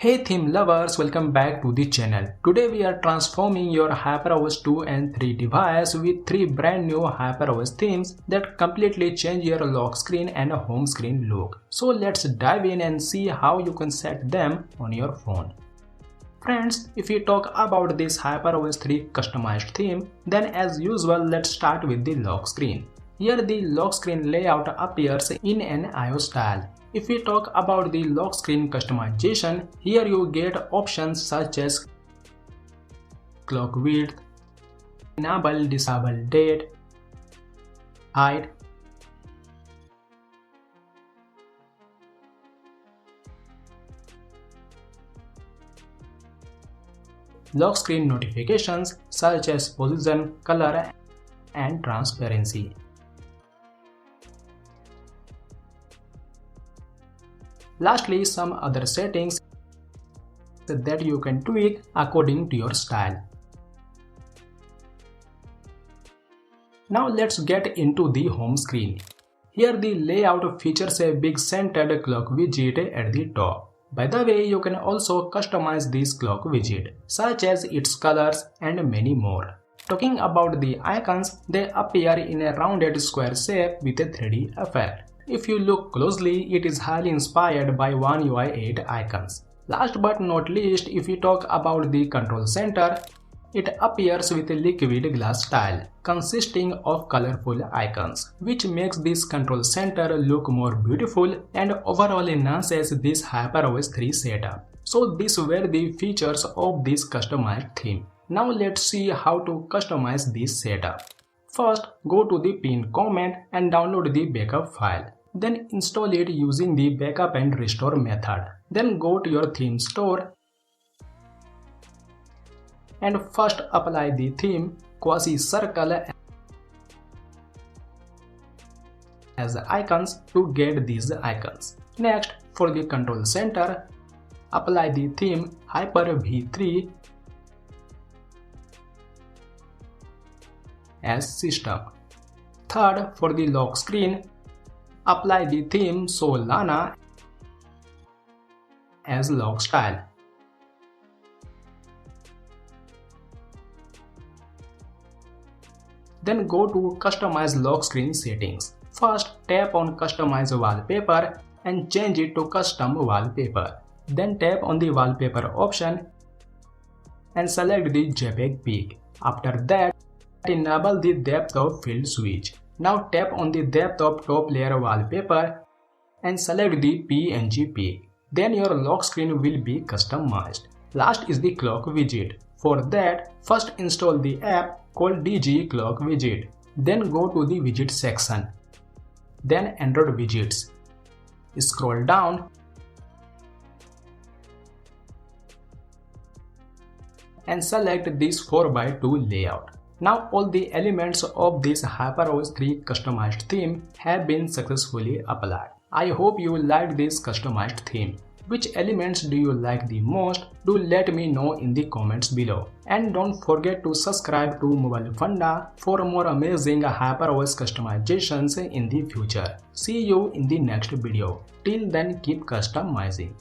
Hey theme lovers, welcome back to the channel. Today we are transforming your HyperOS 2 and 3 device with 3 brand new HyperOS themes that completely change your lock screen and home screen look. So let's dive in and see how you can set them on your phone. Friends, if we talk about this HyperOS 3 customized theme, then as usual let's start with the lock screen. Here the lock screen layout appears in an iOS style. If we talk about the lock screen customization, here you get options such as clock width, enable disable date, height, lock screen notifications such as position, color, and transparency. Lastly, some other settings that you can tweak according to your style. Now let's get into the home screen. Here the layout features a big centered clock widget at the top. By the way, you can also customize this clock widget, such as its colors and many more. Talking about the icons, they appear in a rounded square shape with a 3D effect. If you look closely, it is highly inspired by One UI 8 icons. Last but not least, if we talk about the control center, it appears with a liquid glass style, consisting of colorful icons, which makes this control center look more beautiful and overall enhances this HyperOS 3 setup. So these were the features of this customized theme. Now let's see how to customize this setup. First, go to the pinned comment and download the backup file. Then install it using the backup and restore method. Then go to your theme store and first apply the theme quasi circle as icons to get these icons. Next, for the control center, apply the theme Hyper V3 as system. Third, for the lock screen, apply the theme Solana as lock style. Then go to Customize lock screen settings. First, tap on Customize wallpaper and change it to Custom wallpaper. Then tap on the wallpaper option and select the JPEG peak. After that, enable the depth of field switch. Now tap on the depth of top layer wallpaper and select the PNG peak. Then your lock screen will be customized. Last is the clock widget. For that, first install the app called DG Clock Widget. Then go to the widget section. Then Android widgets. Scroll down and select this 4x2 layout. Now all the elements of this HyperOS 3 customized theme have been successfully applied. I hope you liked this customized theme. Which elements do you like the most? Do let me know in the comments below. And don't forget to subscribe to Mobile Funda for more amazing HyperOS customizations in the future. See you in the next video. Till then, keep customizing.